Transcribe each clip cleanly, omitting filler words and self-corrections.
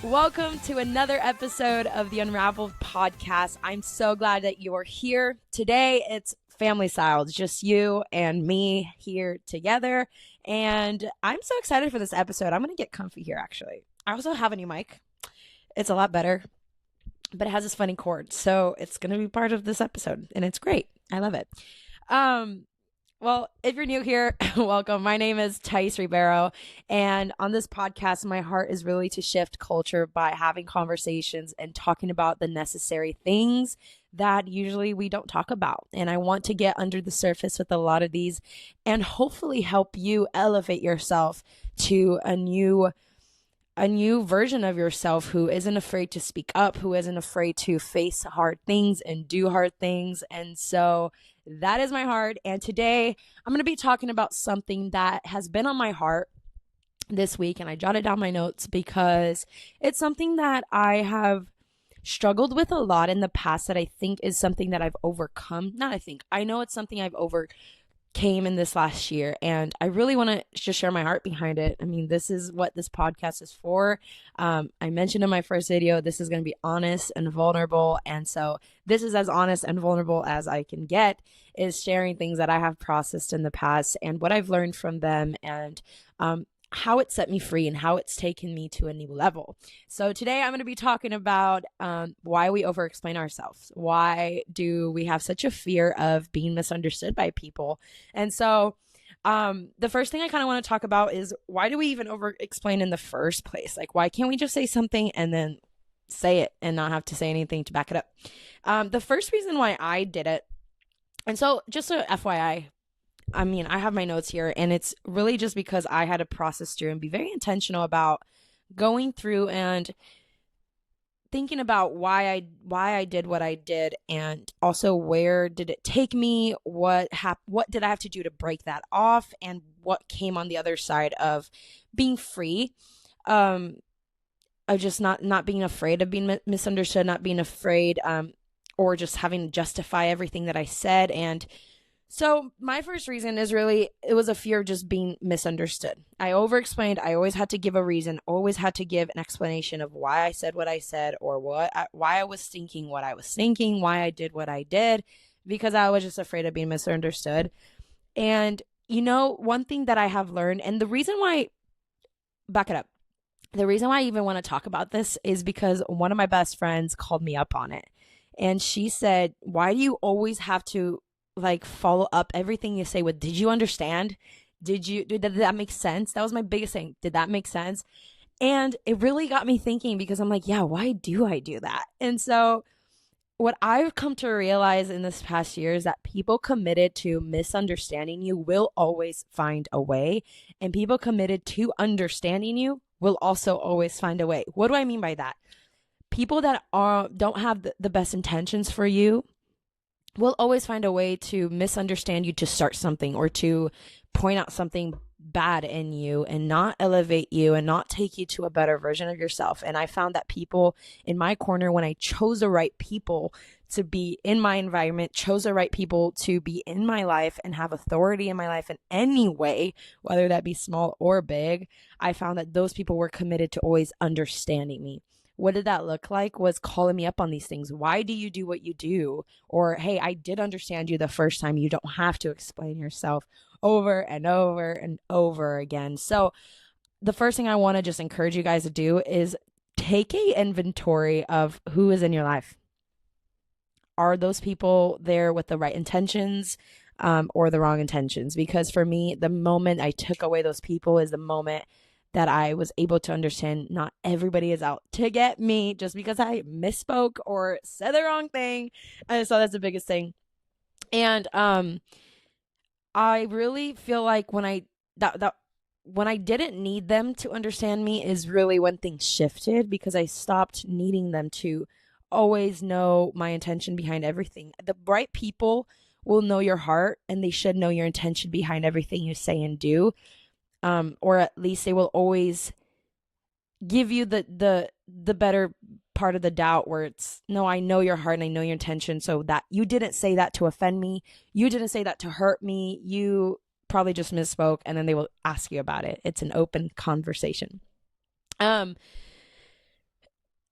Welcome to another episode of the Unravel podcast. I'm so glad that you're here. Today, it's family style. It's just you and me here together. And I'm so excited for this episode. I'm going to get comfy here, actually. I also have a new mic. It's a lot better, but it has this funny cord. So it's going to be part of this episode, and it's great. I love it. Well, if you're new here, welcome. My name is Thais Ribeiro, and on this podcast, my heart is really to shift culture by having conversations and talking about the necessary things that usually we don't talk about. And I want to get under the surface with a lot of these and hopefully help you elevate yourself to a new version of yourself who isn't afraid to speak up, who isn't afraid to face hard things and do hard things. And so that is my heart. And today I'm going to be talking about something that has been on my heart this week. And I jotted down my notes because it's something that I have struggled with a lot in the past that I think is something that I've overcome. I know it's something I've overcame in this last year, and I really want to just share my heart behind it. I mean, this is what this podcast is for. I mentioned in my first video, this is going to be honest and vulnerable, and so this is as honest and vulnerable as I can get, is sharing things that I have processed in the past and what I've learned from them, and how it set me free and how it's taken me to a new level. So today I'm going to be talking about why we over-explain ourselves. Why do we have such a fear of being misunderstood by people? And so the first thing I kind of want to talk about is, why do we even over-explain in the first place? Like, why can't we just say something and then say it and not have to say anything to back it up? The first reason why I did it, and so just a FYI, I mean, I have my notes here, and it's really just because I had to process through and be very intentional about going through and thinking about why I did what I did, and also where did it take me, what did I have to do to break that off, and what came on the other side of being free, of just not being afraid of being misunderstood, not being afraid, or just having to justify everything that I said. And so my first reason is really, it was a fear of just being misunderstood. I over-explained. I always had to give a reason, always had to give an explanation of why I said what I said, or why I was thinking what I was thinking, why I did what I did, because I was just afraid of being misunderstood. And, one thing that I have learned, and the reason why I even want to talk about this is because one of my best friends called me up on it. And she said, why do you always have to follow up everything you say with, did you understand? Did that make sense? That was my biggest thing. Did that make sense? And it really got me thinking, because I'm like, yeah, why do I do that? And so what I've come to realize in this past year is that people committed to misunderstanding you will always find a way. And people committed to understanding you will also always find a way. What do I mean by that? People that don't have the best intentions for you will always find a way to misunderstand you, to start something, or to point out something bad in you and not elevate you and not take you to a better version of yourself. And I found that people in my corner, when I chose the right people to be in my environment, chose the right people to be in my life and have authority in my life in any way, whether that be small or big, I found that those people were committed to always understanding me. What did that look like? Was calling me up on these things. Why do you do what you do? Or, hey, I did understand you the first time. You don't have to explain yourself over and over and over again. So the first thing I want to just encourage you guys to do is take a inventory of who is in your life. Are those people there with the right intentions, or the wrong intentions? Because for me, the moment I took away those people is the moment that I was able to understand not everybody is out to get me just because I misspoke or said the wrong thing. And so that's the biggest thing. And I really feel like when I didn't need them to understand me is really when things shifted, because I stopped needing them to always know my intention behind everything. The right people will know your heart, and they should know your intention behind everything you say and do. Or at least they will always give you the better part of the doubt, where it's, no, I know your heart and I know your intention, so that you didn't say that to offend me, you didn't say that to hurt me, you probably just misspoke, and then they will ask you about it. It's an open conversation.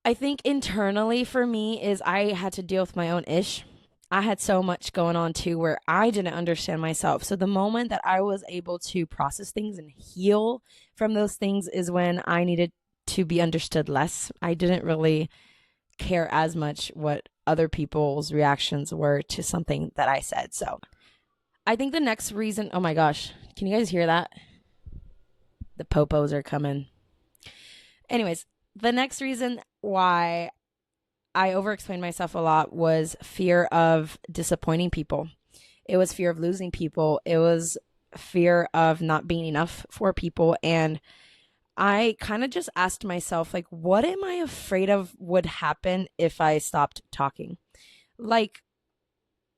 I think internally for me is I had to deal with my own ish. I had so much going on too where I didn't understand myself. So the moment that I was able to process things and heal from those things is when I needed to be understood less. I didn't really care as much what other people's reactions were to something that I said. So I think the next reason, oh my gosh, can you guys hear that? The popos are coming. Anyways, the next reason why I overexplained myself a lot was fear of disappointing people. It was fear of losing people. It was fear of not being enough for people. And I kind of just asked myself, like, what am I afraid of would happen if I stopped talking? Like,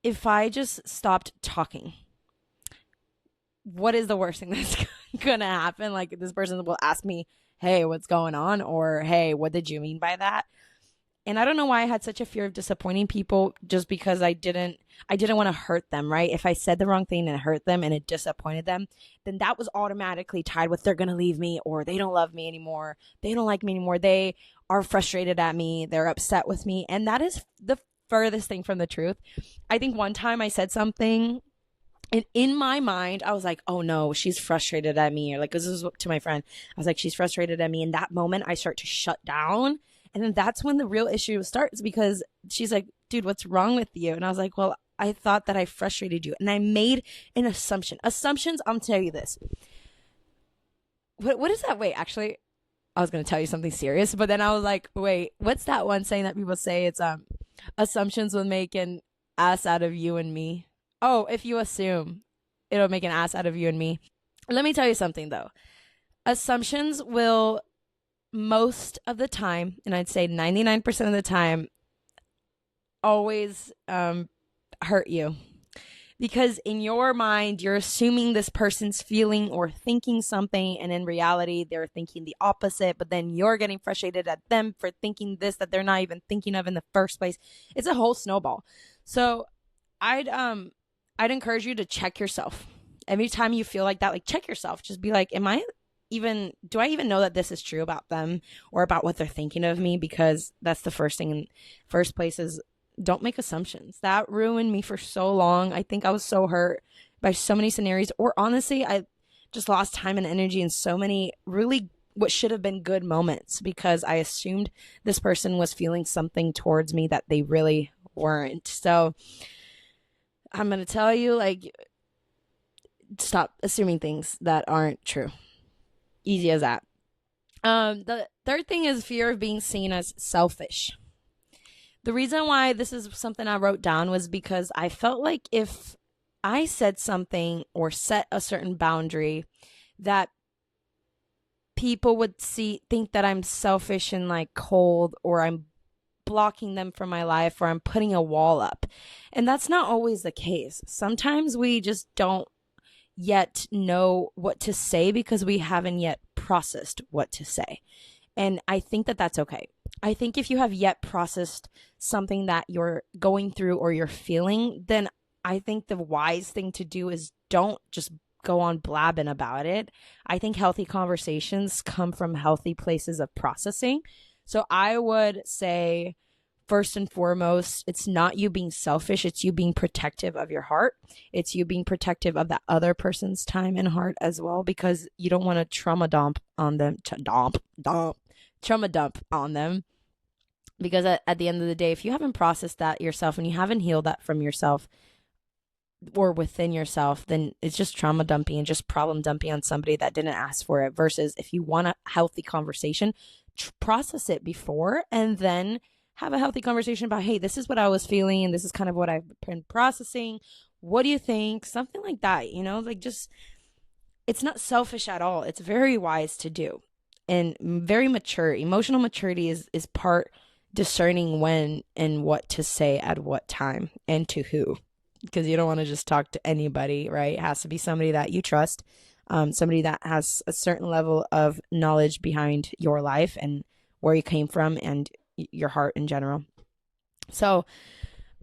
if I just stopped talking, what is the worst thing that's going to happen? Like, this person will ask me, hey, what's going on? Or, hey, what did you mean by that? And I don't know why I had such a fear of disappointing people, just because I didn't want to hurt them, right? If I said the wrong thing and it hurt them and it disappointed them, then that was automatically tied with they're going to leave me, or they don't love me anymore. They don't like me anymore. They are frustrated at me. They're upset with me. And that is the furthest thing from the truth. I think one time I said something, and in my mind, I was like, oh no, she's frustrated at me. Or like, this is to my friend. I was like, she's frustrated at me. In that moment, I start to shut down. And then that's when the real issue starts, because she's like, dude, what's wrong with you? And I was like, well, I thought that I frustrated you. And I made an assumption. Assumptions, I'm telling you this. What is that? Wait, actually, I was going to tell you something serious, but then I was like, wait, what's that one saying that people say? It's assumptions will make an ass out of you and me. Oh, if you assume, it'll make an ass out of you and me. Let me tell you something, though. Assumptions will, most of the time, and I'd say 99% of the time, always hurt you. Because in your mind, you're assuming this person's feeling or thinking something, and in reality, they're thinking the opposite, but then you're getting frustrated at them for thinking this that they're not even thinking of in the first place. It's a whole snowball. So I'd encourage you to check yourself. Every time you feel like that, like, check yourself. Just be like, do I even know that this is true about them or about what they're thinking of me? Because that's the first thing in first place is, don't make assumptions. That ruined me for so long. I think I was so hurt by so many scenarios, or honestly, I just lost time and energy in so many really what should have been good moments, because I assumed this person was feeling something towards me that they really weren't. So I'm going to tell you, like, stop assuming things that aren't true. Easy as that. The third thing is fear of being seen as selfish. The reason why this is something I wrote down was because I felt like if I said something or set a certain boundary, that people would think that I'm selfish and like cold, or I'm blocking them from my life, or I'm putting a wall up. And that's not always the case. Sometimes we just don't yet know what to say because we haven't yet processed what to say. And I think that that's okay. I think if you have yet processed something that you're going through or you're feeling, then I think the wise thing to do is don't just go on blabbing about it. I think healthy conversations come from healthy places of processing. So I would say, first and foremost, it's not you being selfish. It's you being protective of your heart. It's you being protective of that other person's time and heart as well, because you don't want to trauma dump on them. Trauma dump on them. Because at the end of the day, if you haven't processed that yourself and you haven't healed that from yourself or within yourself, then it's just trauma dumping and just problem dumping on somebody that didn't ask for it. Versus if you want a healthy conversation, process it before and then have a healthy conversation about, hey, this is what I was feeling and this is kind of what I've been processing. What do you think? Something like that, like, just, it's not selfish at all. It's very wise to do and very mature. Emotional maturity is part discerning when and what to say at what time and to who, because you don't want to just talk to anybody, right? It has to be somebody that you trust, somebody that has a certain level of knowledge behind your life and where you came from and your heart in general. So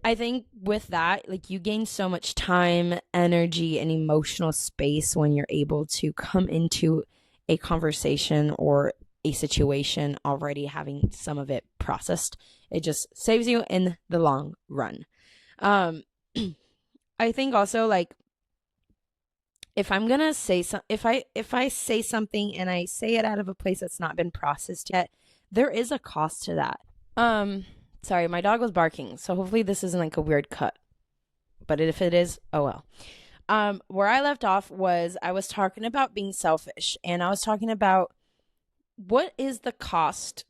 I think with that, like, you gain so much time, energy, and emotional space when you're able to come into a conversation or a situation already having some of it processed. It just saves you in the long run. I think also, like, if I'm gonna say if I say something and I say it out of a place that's not been processed yet, there is a cost to that. Sorry, my dog was barking, so hopefully this isn't like a weird cut. But if it is, oh well. Where I left off was I was talking about being selfish, and I was talking about what is the cost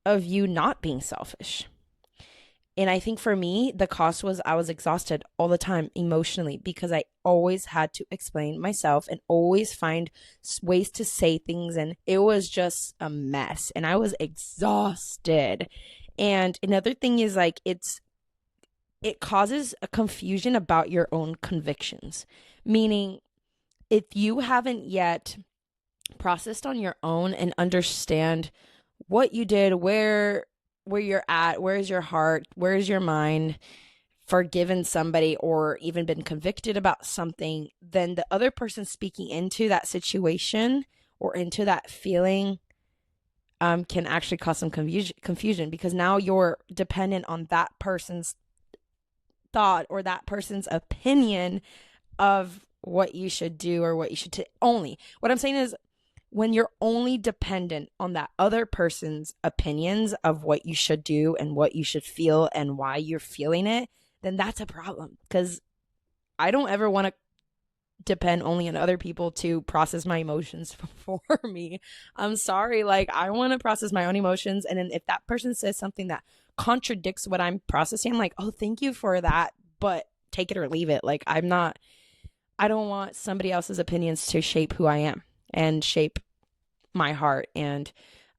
of you not being selfish. And I think for me, the cost was I was exhausted all the time emotionally because I always had to explain myself and always find ways to say things. And it was just a mess. And I was exhausted. And another thing is, like, it causes a confusion about your own convictions. Meaning, if you haven't yet processed on your own and understand what you did, where you're at, where is your heart, where is your mind, forgiven somebody or even been convicted about something, then the other person speaking into that situation or into that feeling can actually cause some confusion because now you're dependent on that person's thought or that person's opinion of what you should do or what you should only. What I'm saying is, when you're only dependent on that other person's opinions of what you should do and what you should feel and why you're feeling it, then that's a problem. Because I don't ever want to depend only on other people to process my emotions for me. I'm sorry. Like, I want to process my own emotions. And then if that person says something that contradicts what I'm processing, I'm like, oh, thank you for that, but take it or leave it. Like, I don't want somebody else's opinions to shape who I am and shape my heart. And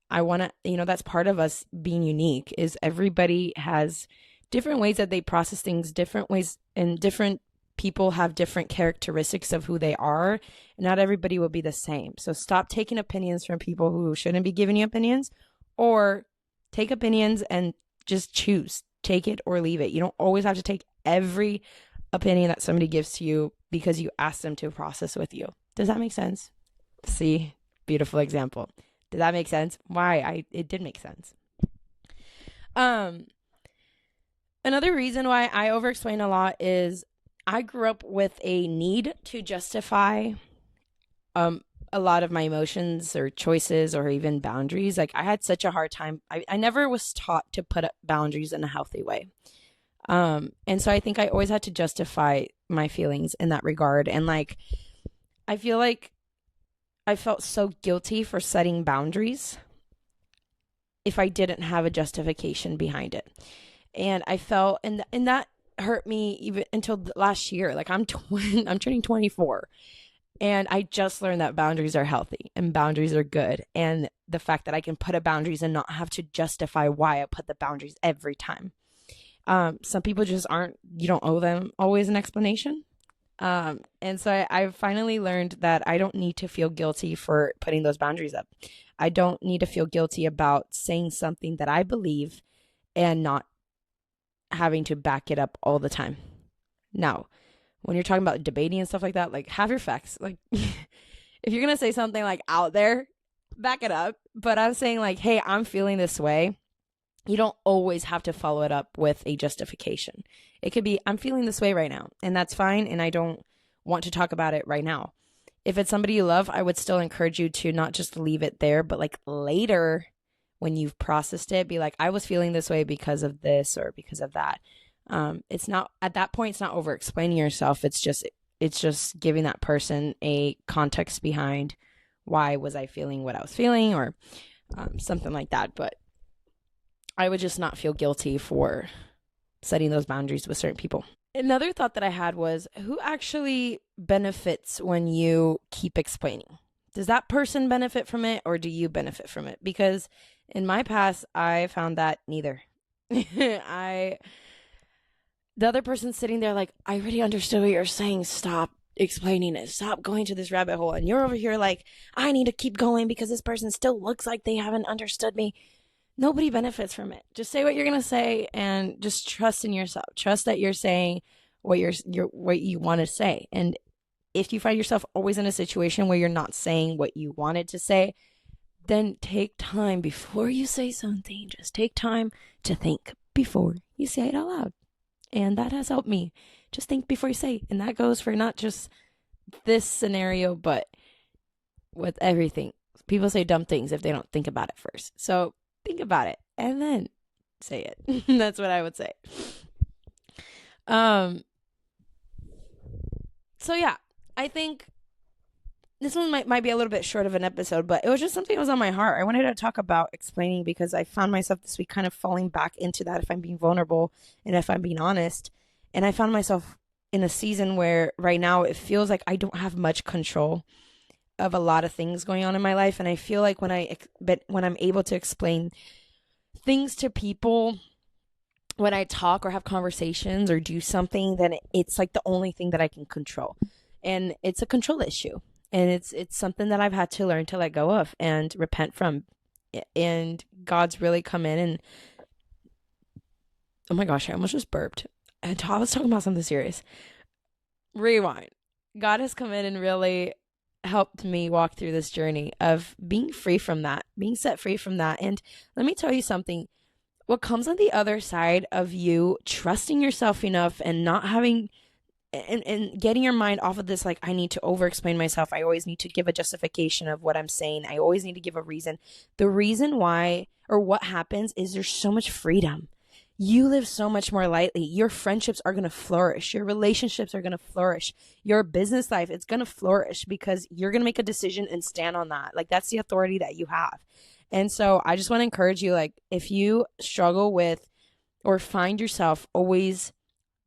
I want to, that's part of us being unique, is everybody has different ways that they process things, different ways, and different people have different characteristics of who they are. Not everybody will be the same. So stop taking opinions from people who shouldn't be giving you opinions, or take opinions and just choose, take it or leave it. You don't always have to take every opinion that somebody gives to you because you ask them to process with you. Does that make sense? See, beautiful example. Did that make sense? It did make sense. Another reason why I over-explain a lot is I grew up with a need to justify a lot of my emotions or choices or even boundaries. Like, I had such a hard time. I never was taught to put up boundaries in a healthy way. And so I think I always had to justify my feelings in that regard. And like, I feel like I felt so guilty for setting boundaries if I didn't have a justification behind it. And I felt, and that hurt me even until last year. Like, I'm turning 24, and I just learned that boundaries are healthy and boundaries are good. And the fact that I can put up boundaries and not have to justify why I put the boundaries every time. Some people just you don't owe them always an explanation. And so I finally learned that I don't need to feel guilty for putting those boundaries up. I don't need to feel guilty about saying something that I believe and not having to back it up all the time. Now, when you're talking about debating and stuff like that, like, have your facts. Like, if you're going to say something like out there, back it up. But I'm saying, like, hey, I'm feeling this way. You don't always have to follow it up with a justification. It could be, I'm feeling this way right now, and that's fine, and I don't want to talk about it right now. If it's somebody you love, I would still encourage you to not just leave it there, but like later when you've processed it, be like, I was feeling this way because of this or because of that. It's not, at that point, it's not over explaining yourself. It's just giving that person a context behind why was I feeling what I was feeling, or something like that. But I would just not feel guilty for setting those boundaries with certain people. Another thought that I had was, who actually benefits when you keep explaining? Does that person benefit from it, or do you benefit from it? Because in my past, I found that neither. The other person's sitting there like, I already understood what you're saying. Stop explaining it. Stop going to this rabbit hole. And you're over here like, I need to keep going because this person still looks like they haven't understood me. Nobody benefits from it. Just say what you're going to say and just trust in yourself. Trust that you're saying what what you want to say. And if you find yourself always in a situation where you're not saying what you wanted to say, then take time before you say something. Just take time to think before you say it out loud. And that has helped me. Just think before you say. And that goes for not just this scenario, but with everything. People say dumb things if they don't think about it first. So think about it and then say it. That's what I would say. So yeah, I think this one might be a little bit short of an episode, but it was just something that was on my heart. I wanted to talk about explaining because I found myself this week kind of falling back into that if I'm being vulnerable and if I'm being honest. And I found myself in a season where right now it feels like I don't have much control of a lot of things going on in my life. And I feel like when I'm able to explain things to people, when I talk or have conversations or do something, then it's like the only thing that I can control. And it's a control issue. And it's something that I've had to learn to let go of and repent from. And God's really come in and, oh my gosh, I almost just burped. And I was talking about something serious. Rewind. God has come in and really helped me walk through this journey of being free from that, being set free from that. And let me tell you something. What comes on the other side of you trusting yourself enough and not having and getting your mind off of this, like, I need to over explain myself. I always need to give a justification of what I'm saying. I always need to give a reason. The reason why or what happens is there's so much freedom. You live so much more lightly. Your friendships are going to flourish. Your relationships are going to flourish. Your business life, it's going to flourish because you're going to make a decision and stand on that. Like, that's the authority that you have. And so I just want to encourage you, like, if you struggle with or find yourself always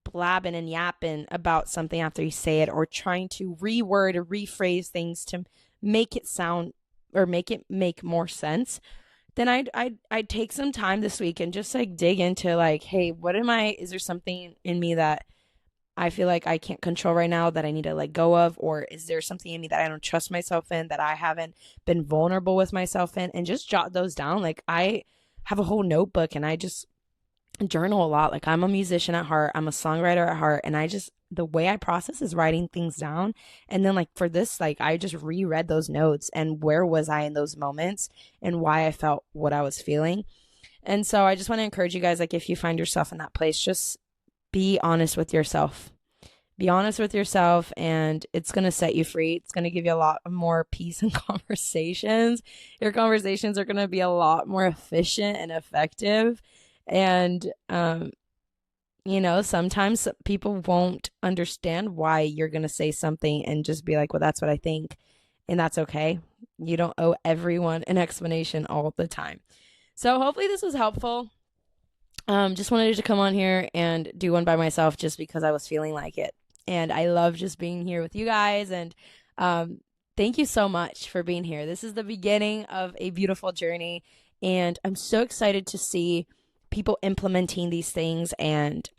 blabbing and yapping about something after you say it, or trying to reword or rephrase things to make it sound or make it make more sense, then I'd take some time this week and just like dig into like, hey, is there something in me that I feel like I can't control right now that I need to let go of? Or is there something in me that I don't trust myself in, that I haven't been vulnerable with myself in? And just jot those down. Like, I have a whole notebook and I just journal a lot. Like, I'm a musician at heart. I'm a songwriter at heart. And the way I process is writing things down. And then like for this, like I just reread those notes and where was I in those moments and why I felt what I was feeling. And so I just want to encourage you guys, like, if you find yourself in that place, just be honest with yourself. Be honest with yourself, and it's going to set you free. It's going to give you a lot more peace in conversations. Your conversations are going to be a lot more efficient and effective. And, sometimes people won't understand why you're going to say something and just be like, well, that's what I think. And that's okay. You don't owe everyone an explanation all the time. So hopefully this was helpful. Just wanted to come on here and do one by myself just because I was feeling like it. And I love just being here with you guys. And thank you so much for being here. This is the beginning of a beautiful journey. And I'm so excited to see people implementing these things and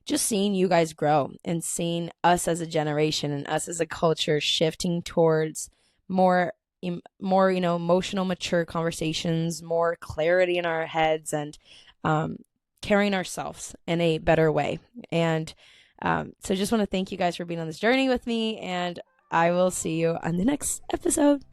just seeing you guys grow and seeing us as a generation and us as a culture shifting towards more emotional, mature conversations, more clarity in our heads, and carrying ourselves in a better way. And so just want to thank you guys for being on this journey with me, and I will see you on the next episode.